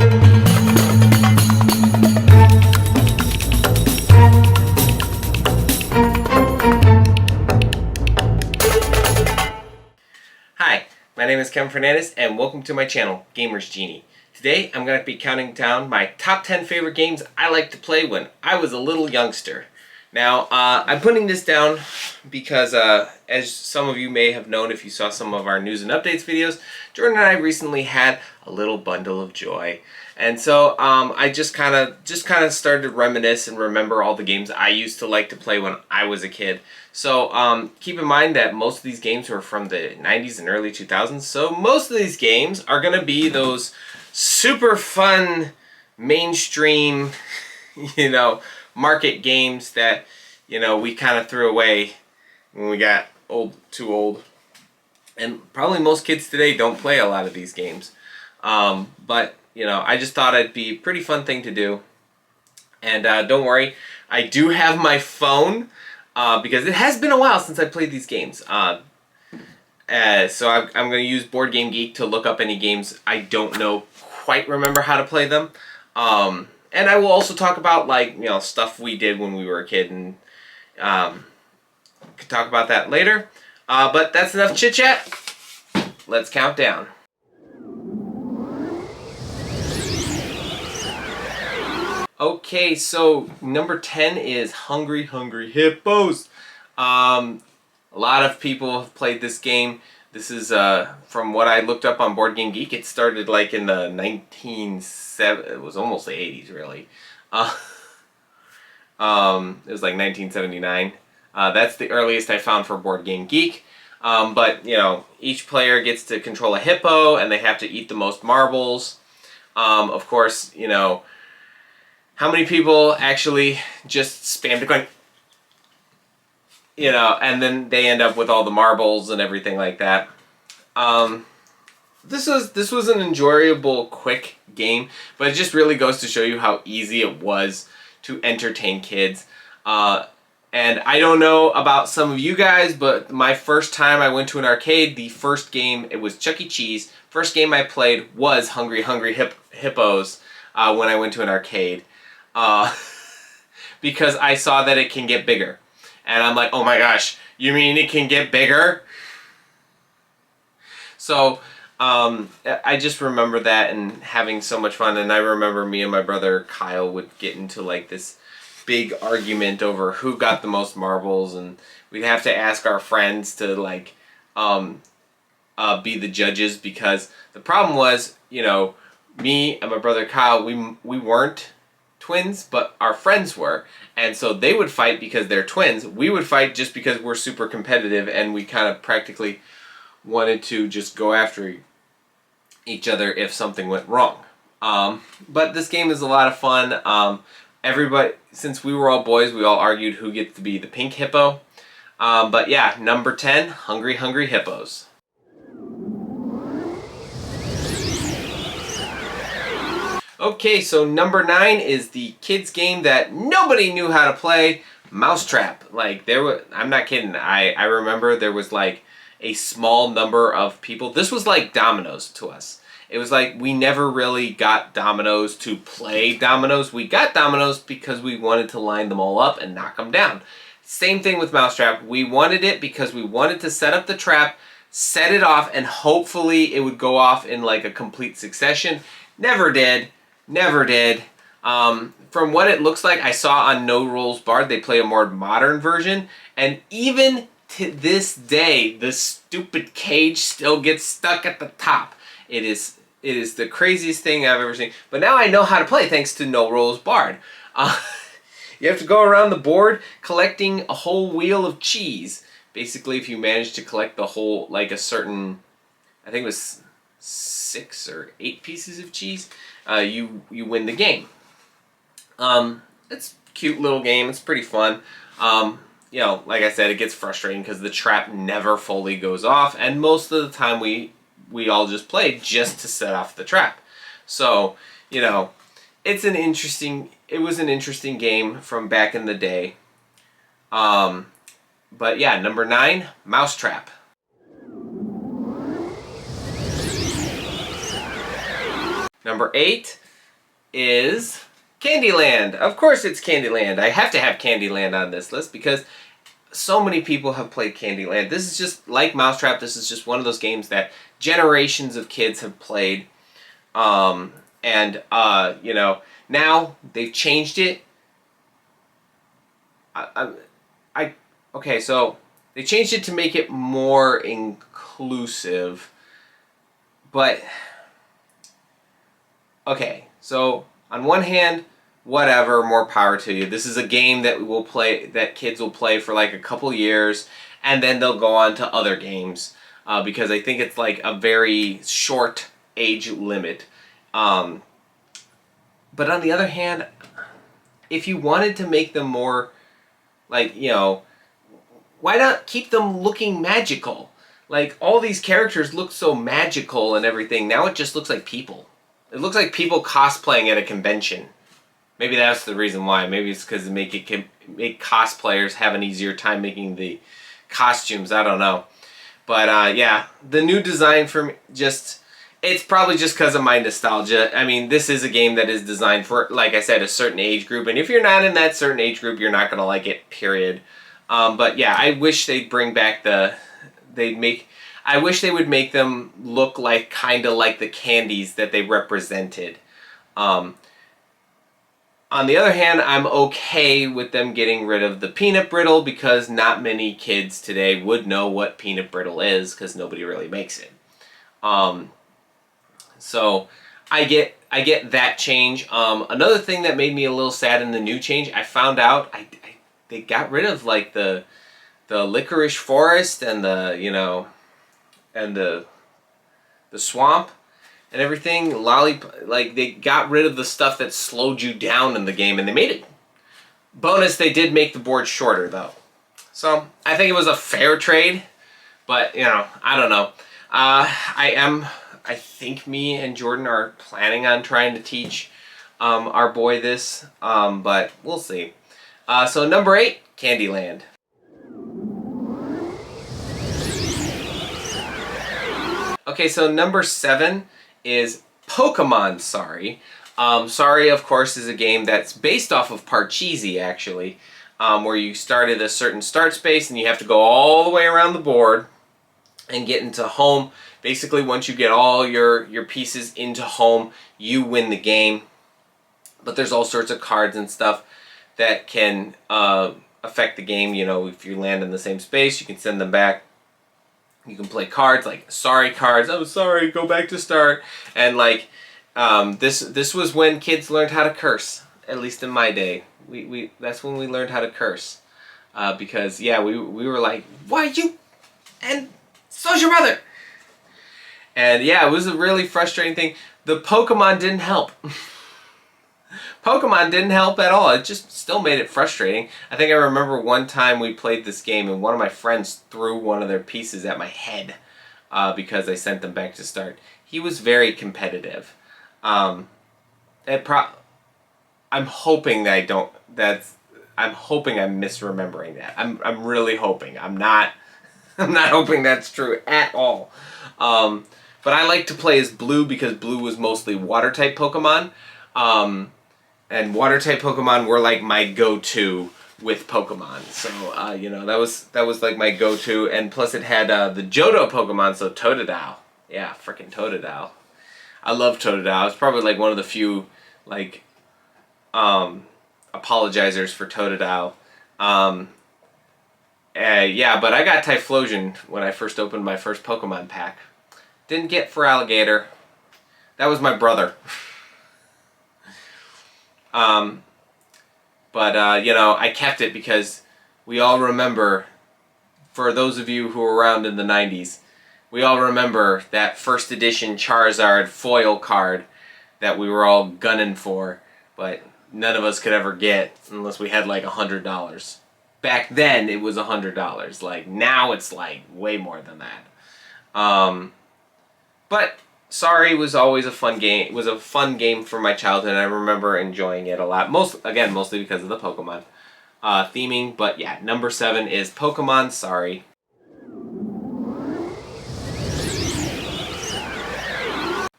Hi, my name is Kevin Fernandez and welcome to my channel, Gamers Genie. Today I'm going to be counting down my top 10 favorite games I liked to play when I was a little youngster. Now, I'm putting this down because, as some of you may have known if you saw some of our news and updates videos, Jordan and I recently had a little bundle of joy. And so I just kind of started to reminisce and remember all the games I used to like to play when I was a kid. So keep in mind that most of these games were from the 90s and early 2000s. So most of these games are going to be those super fun, mainstream, market games that, we kind of threw away when we got too old. And probably most kids today don't play a lot of these games. But I just thought it'd be a pretty fun thing to do. And don't worry, I do have my phone because it has been a while since I played these games. So I'm going to use Board Game Geek to look up any games I don't quite remember how to play them. And I will also talk about stuff we did when we were a kid, and could talk about that later. But that's enough chit chat. Let's count down. Okay, so number 10 is Hungry Hungry Hippos. A lot of people have played this game. This is, from what I looked up on Board Game Geek, it started in the it was almost the 80s, really. It was 1979. That's the earliest I found for Board Game Geek. But, each player gets to control a hippo, and they have to eat the most marbles. Of course, how many people actually just spam the coin? And then they end up with all the marbles and everything like that. This was an enjoyable, quick game, but it just really goes to show you how easy it was to entertain kids. And I don't know about some of you guys, but my first time I went to an arcade, the first game, it was Chuck E. Cheese. First game I played was Hungry Hungry Hippos when I went to an arcade. Because I saw that it can get bigger. And I'm like, oh my gosh, you mean it can get bigger? So I just remember that and having so much fun. And I remember me and my brother Kyle would get into this big argument over who got the most marbles, and we'd have to ask our friends to be the judges, because the problem was, me and my brother Kyle, we weren't twins, but our friends were, and so they would fight because they're twins. We would fight just because we're super competitive, and we kind of practically wanted to just go after each other if something went wrong. But this game is a lot of fun. Everybody, since we were all boys, we all argued who gets to be the pink hippo. But yeah, number 10, Hungry Hungry Hippos. Okay, so number 9 is the kids game that nobody knew how to play, Mousetrap. I'm not kidding. I remember there was a small number of people. This was like dominoes to us. It was we never really got dominoes to play dominoes. We got dominoes because we wanted to line them all up and knock them down. Same thing with Mousetrap. We wanted it because we wanted to set up the trap, set it off, and hopefully it would go off in a complete succession. Never did. Never did. From what it looks like, I saw on No Rules Barred, they play a more modern version, and even to this day, the stupid cage still gets stuck at the top. It is the craziest thing I've ever seen. But now I know how to play thanks to No Rules Barred. You have to go around the board collecting a whole wheel of cheese. Basically, if you manage to collect the whole, a certain, I think it was 6 or 8 pieces of cheese, you win the game. It's a cute little game. It's pretty fun. Like I said, it gets frustrating because the trap never fully goes off, and most of the time we all just played just to set off the trap. So, it was an interesting game from back in the day. But yeah, number 9, Mousetrap. Number 8, is Candyland. Of course it's Candyland. I have to have Candyland on this list because so many people have played Candyland. This is just like Mousetrap. This is just one of those games that generations of kids have played. You know, now they've changed it. Okay, so they changed it to make it more inclusive. But okay, so on one hand, whatever, more power to you. This is a game that kids will play for like a couple years, and then they'll go on to other games because I think it's like a very short age limit. But on the other hand, if you wanted to make them more, like, you know, why not keep them looking magical? Like, all these characters look so magical and everything. Now it just looks like people. It looks like people cosplaying at a convention. Maybe that's the reason why. Maybe it's because make cosplayers have an easier time making the costumes. I don't know. But yeah, the new design for me it's probably just because of my nostalgia. I mean, this is a game that is designed for, like I said, a certain age group. And if you're not in that certain age group, you're not going to like it, period. But yeah, I wish they'd bring back I wish they would make them look like kind of like the candies that they represented. On the other hand, I'm okay with them getting rid of the peanut brittle because not many kids today would know what peanut brittle is because nobody really makes it. So I get that change. Another thing that made me a little sad in the new change, I found out they got rid of like the licorice forest and the swamp and everything. Like they got rid of the stuff that slowed you down in the game, and they made it. Bonus, they did make the board shorter though. So I think it was a fair trade, but you know, I don't know. I think me and Jordan are planning on trying to teach our boy this, but we'll see. So number 8, Candyland. Okay, so number 7 is Pokemon Sorry. Sorry, of course, is a game that's based off of Parcheesi, actually, where you start at a certain start space and you have to go all the way around the board and get into home. Basically, once you get all your pieces into home, you win the game. But there's all sorts of cards and stuff that can affect the game. You know, if you land in the same space, you can send them back. You can play cards like sorry cards. Oh, sorry, go back to start. And like this was when kids learned how to curse. At least in my day, that's when we learned how to curse. Because yeah, we were like, why you and so's your mother. And yeah, it was a really frustrating thing. The Pokemon didn't help. Pokemon didn't help at all. It just still made it frustrating. I think I remember one time we played this game and one of my friends threw one of their pieces at my head because I sent them back to start. He was very competitive. I'm hoping that I don't. I'm hoping I'm misremembering that. I'm really hoping. I'm not hoping that's true at all. But I like to play as Blue because Blue was mostly water-type Pokemon. And water-type Pokemon were like my go-to with Pokemon. So, you know, that was like my go-to. And plus it had the Johto Pokemon, so Totodile. Yeah, freaking Totodile. I love Totodile. It's probably like one of the few, like, apologizers for Totodile. Yeah, but I got Typhlosion when I first opened my first Pokemon pack. Didn't get for Alligator. That was my brother. You know, I kept it because we all remember, for those of you who were around in the 90s, we all remember that first edition Charizard foil card that we were all gunning for, but none of us could ever get unless we had like $100. Back then it was $100. Like now it's like way more than that. But Sorry was always a fun game. It was a fun game for my childhood, and I remember enjoying it a lot. Mostly because of the Pokemon theming. But yeah, number 7 is Pokemon Sorry.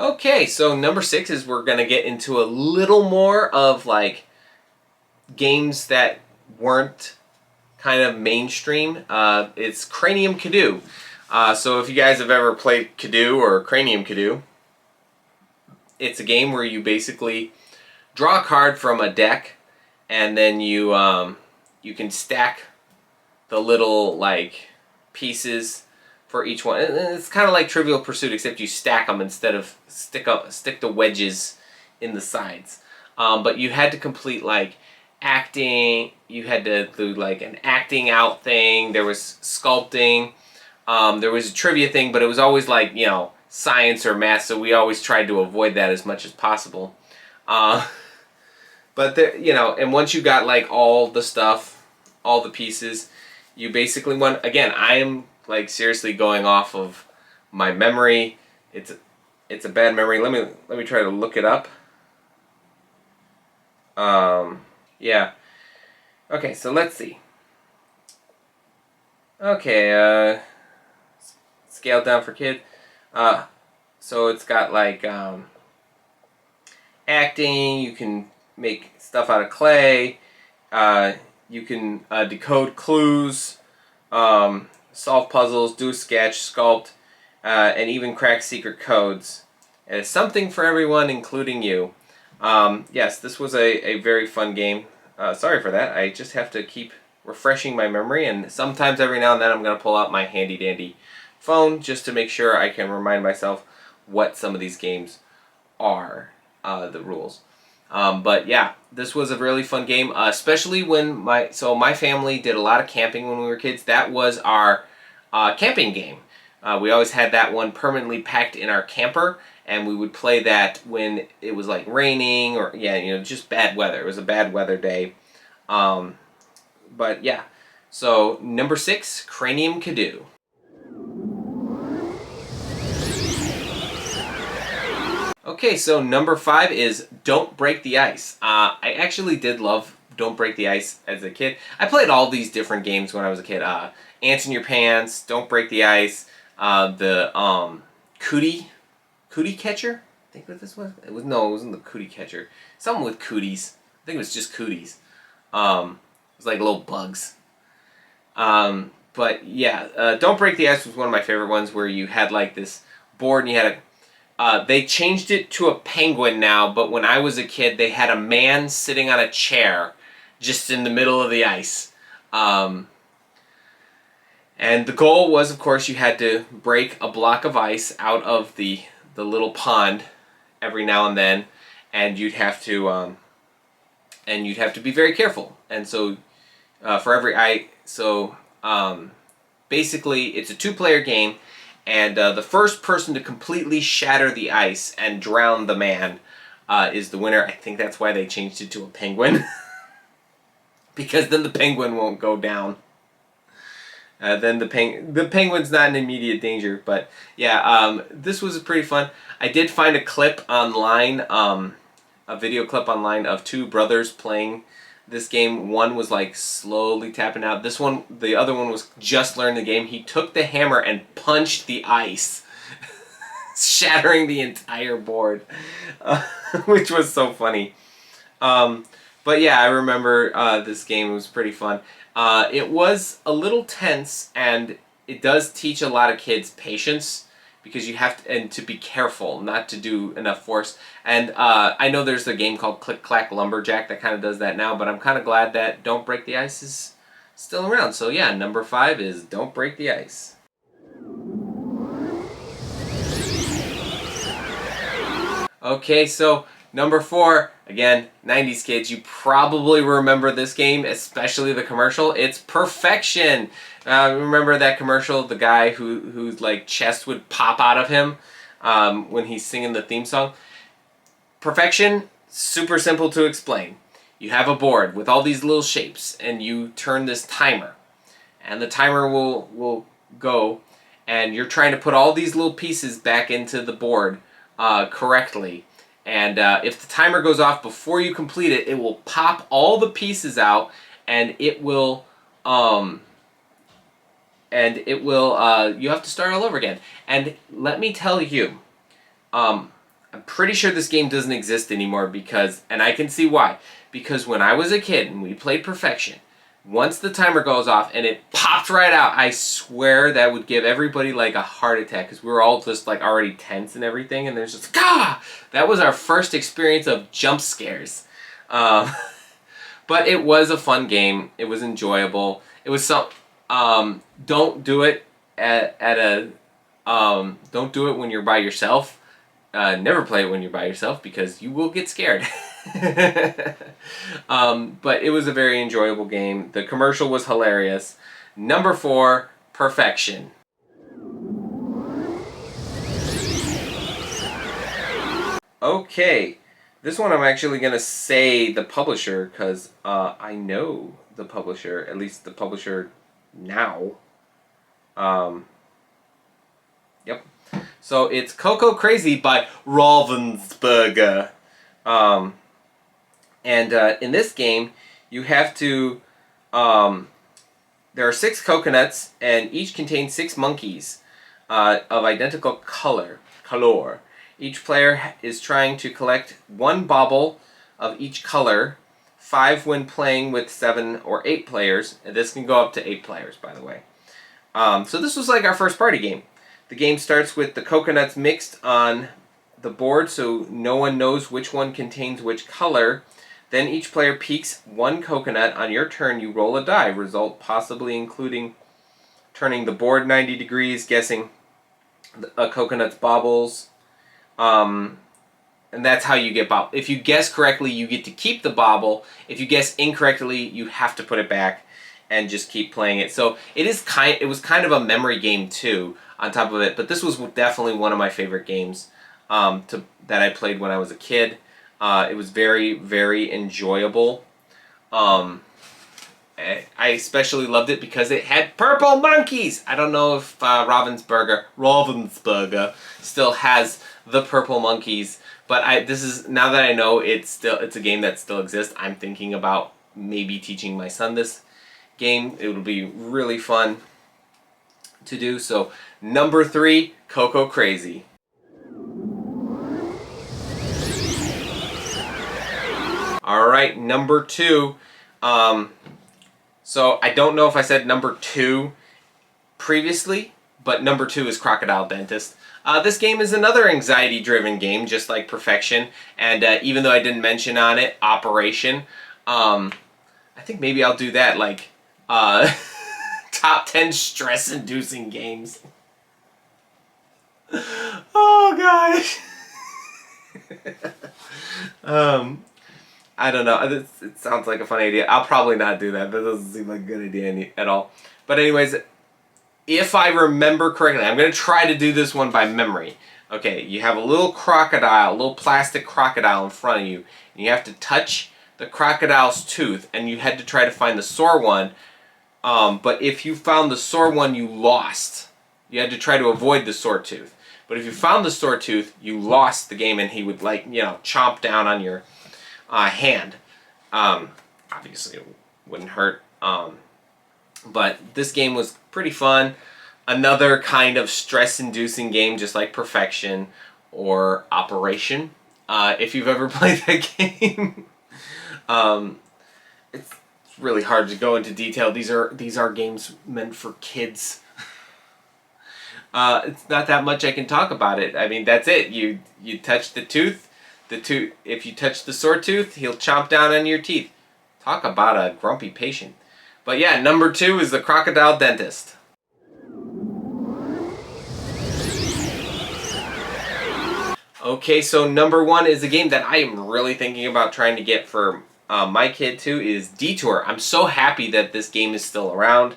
Okay, so number 6 is we're gonna get into a little more of like games that weren't kind of mainstream. It's Cranium Canoe. So if you guys have ever played Canoe or Cranium Canoe, it's a game where you basically draw a card from a deck, and then you can stack the little like pieces for each one. It's kind of like Trivial Pursuit, except you stack them instead of stick the wedges in the sides. But you had to complete like acting. You had to do like an acting out thing. There was sculpting. There was a trivia thing, but it was always like, science or math. So we always tried to avoid that as much as possible. But there, and once you got like all the stuff, all the pieces, you basically won. Again, I am like seriously going off of my memory. It's a bad memory. Let me try to look it up. Yeah. Okay, so let's see. Okay, scale down for kids. So it's got like acting. You can make stuff out of clay. You can decode clues, solve puzzles, do a sketch, sculpt, and even crack secret codes. And it's something for everyone, including you. Yes, this was a very fun game. Sorry for that. I just have to keep refreshing my memory, and sometimes every now and then I'm going to pull out my handy dandy phone just to make sure I can remind myself what some of these games are, the rules. But yeah, this was a really fun game, especially when my family did a lot of camping when we were kids. That was our camping game. We always had that one permanently packed in our camper, and we would play that when it was like raining or just bad weather. It was a bad weather day. But yeah, so number 6, Cranium Canoe. Okay, so number 5 is Don't Break the Ice. I actually did love Don't Break the Ice as a kid. I played all these different games when I was a kid. Ants in Your Pants, Don't Break the Ice, the Cootie Catcher? I think what this was? It wasn't the Cootie Catcher. Something with cooties. I think it was just cooties. It was like little bugs. But yeah, Don't Break the Ice was one of my favorite ones where you had like this board and you had they changed it to a penguin now, but when I was a kid, they had a man sitting on a chair just in the middle of the ice. And the goal was, of course, you had to break a block of ice out of the little pond every now and then, and you'd have to be very careful. And so basically it's a 2-player game. And the first person to completely shatter the ice and drown the man is the winner. I think that's why they changed it to a penguin. Because then the penguin won't go down. Then the penguin's not in immediate danger. But yeah, this was pretty fun. I did find a clip online, a video clip online of 2 brothers playing this game. One was like slowly tapping out. The other one was just learning the game. He took the hammer and punched the ice, shattering the entire board, which was so funny. But yeah, I remember this game. It was pretty fun. It was a little tense, and it does teach a lot of kids patience, because you have to be careful not to do enough force. And I know there's a game called Click Clack Lumberjack that kind of does that now, but I'm kind of glad that Don't Break the Ice is still around. So yeah, number 5 is Don't Break the Ice. Okay, so number 4, again, 90s kids, you probably remember this game, especially the commercial. It's Perfection. Remember that commercial, the guy whose like chest would pop out of him when he's singing the theme song? Perfection, super simple to explain. You have a board with all these little shapes, and you turn this timer, and the timer will go, and you're trying to put all these little pieces back into the board correctly. And if the timer goes off before you complete it, it will pop all the pieces out, and it will you have to start all over again. And let me tell you, I'm pretty sure this game doesn't exist anymore because, and I can see why. Because when I was a kid and we played Perfection, once the timer goes off and it popped right out, I swear that would give everybody like a heart attack because we were all just like already tense and everything, and there's just that was our first experience of jump scares. Um, but it was a fun game. It was enjoyable. It was some. Don't do it at a. Don't do it when you're by yourself. Never play it when you're by yourself because you will get scared. But it was a very enjoyable game. The commercial was hilarious. Number 4, Perfection. Okay, this one I'm actually going to say the publisher because I know the publisher, at least the publisher now. Yep. So it's Coco Crazy by Ravensburger. In this game, you have to. There are 6 coconuts, and each contains 6 monkeys of identical color. Each player is trying to collect 1 bauble of each color, 5 when playing with 7 or 8 players. And this can go up to 8 players, by the way. So this was like our first party game. The game starts with the coconuts mixed on the board so no one knows which one contains which color. Then each player peeks 1 coconut. On your turn, you roll a die. Result possibly including turning the board 90 degrees, guessing a coconut's baubles. And that's how you get bauble. If you guess correctly, you get to keep the bauble. If you guess incorrectly, you have to put it back and just keep playing it. So it was kind of a memory game too on top of it. But this was definitely one of my favorite games that I played when I was a kid. It was very, very enjoyable. I especially loved it because it had purple monkeys. I don't know if Ravensburger still has the purple monkeys, but now that I know it's a game that still exists. I'm thinking about maybe teaching my son this game. It would be really fun to do. So number 3, Coco Crazy. All right, number 2. So I don't know if I said number 2 previously, but number 2 is Crocodile Dentist. This game is another anxiety-driven game, just like Perfection. And even though I didn't mention on it Operation, I think maybe I'll do that, like top 10 stress-inducing games. Oh gosh. I don't know. It sounds like a fun idea. I'll probably not do that. That doesn't seem like a good idea at all. But anyways, if I remember correctly, I'm going to try to do this one by memory. Okay, you have a little crocodile, a little plastic crocodile in front of you. And you have to touch the crocodile's tooth, and you had to try to find the sore one. But if you found the sore one, you lost. You had to try to avoid the sore tooth. But if you found the sore tooth, you lost the game, and he would, chomp down on your hand. Obviously, it wouldn't hurt. But this game was pretty fun. Another kind of stress-inducing game, just like Perfection or Operation. If you've ever played that game, it's really hard to go into detail. These are games meant for kids. It's not that much I can talk about it. I mean, that's it. You touch the tooth. If you touch the sore tooth, he'll chomp down on your teeth. Talk about a grumpy patient. But yeah, number 2 is the Crocodile Dentist. Okay, so number 1 is a game that I am really thinking about trying to get for my kid too, is Detour. I'm so happy that this game is still around.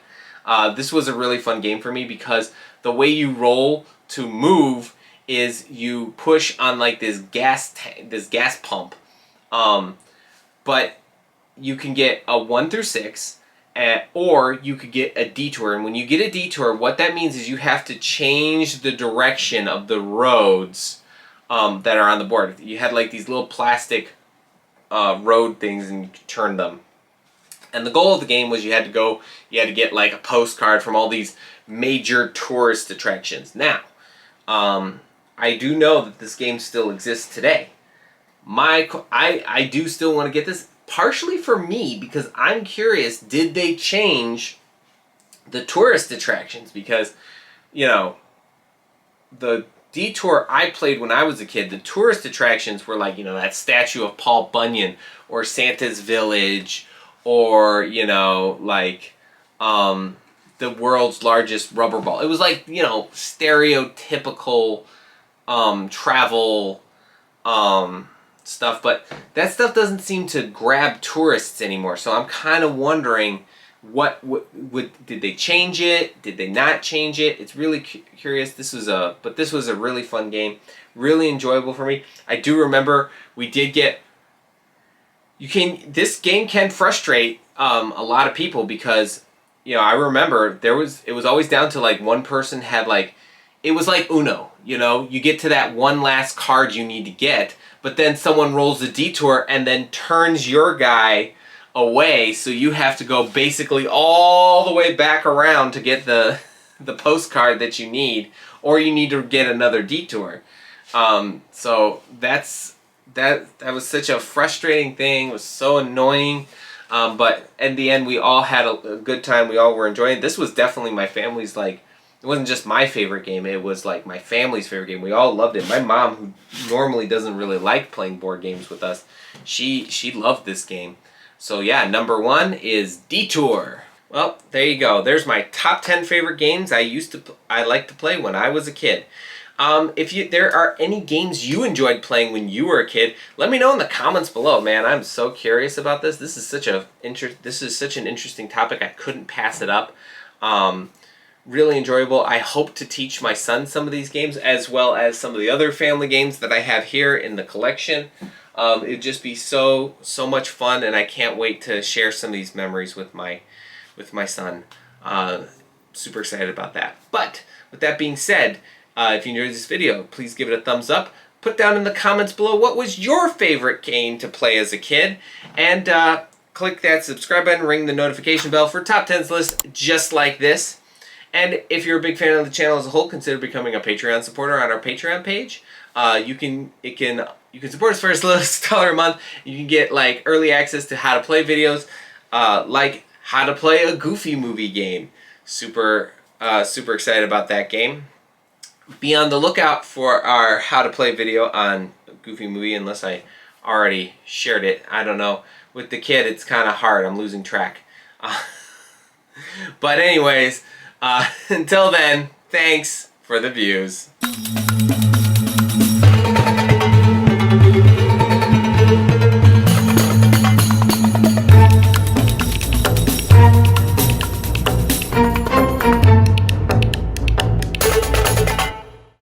This was a really fun game for me because the way you roll to move is you push on like this gas pump, but you can get a 1 through 6, or you could get a detour. And when you get a detour, what that means is you have to change the direction of the roads that are on the board. You had like these little plastic road things, and you could turn them. And the goal of the game was you had to get like a postcard from all these major tourist attractions. Now, I I do know that this game still exists today. I do still want to get this, partially for me, because I'm curious, did they change the tourist attractions? Because, you know, the Detour I played when I was a kid, the tourist attractions were like, you know, that statue of Paul Bunyan, or Santa's Village, or, you know, like the world's largest rubber ball. It was like, you know, stereotypical travel stuff, but that stuff doesn't seem to grab tourists anymore. So I'm kind of wondering, what did they change it? Did they not change it? It's really curious. This was a really fun game, really enjoyable for me. I do remember we did get. This game can frustrate a lot of people because, you know, I remember it was always down to like one person had like, it was like Uno, you know, you get to that one last card you need to get, but then someone rolls the detour and then turns your guy away, so you have to go basically all the way back around to get the postcard that you need, or you need to get another detour. So that was such a frustrating thing. It was so annoying. But in the end, we all had a good time. We all were enjoying it. This was definitely my family's, like, it wasn't just my favorite game. It was like my family's favorite game. We all loved it. My mom, who normally doesn't really like playing board games with us, she loved this game. So yeah, number 1 is Detour. Well, there you go. There's my top 10 favorite games I liked to play when I was a kid. If there are any games you enjoyed playing when you were a kid, let me know in the comments below. Man, I'm so curious about this. This is such an interesting topic. I couldn't pass it up. Really enjoyable. I hope to teach my son some of these games, as well as some of the other family games that I have here in the collection. It'd just be so much fun, and I can't wait to share some of these memories with my son. Super excited about that. But with that being said, if you enjoyed this video, please give it a thumbs up. Put down in the comments below what was your favorite game to play as a kid, and click that subscribe button, ring the notification bell for top 10s list just like this. And if you're a big fan of the channel as a whole, consider becoming a Patreon supporter on our Patreon page. You can support us for as little as $1 a month. You can get like early access to how to play videos, like how to play a Goofy movie game. Super excited about that game. Be on the lookout for our how to play video on Goofy movie, unless I already shared it. I don't know. With the kid, it's kind of hard. I'm losing track. But anyways, until then, thanks for the views.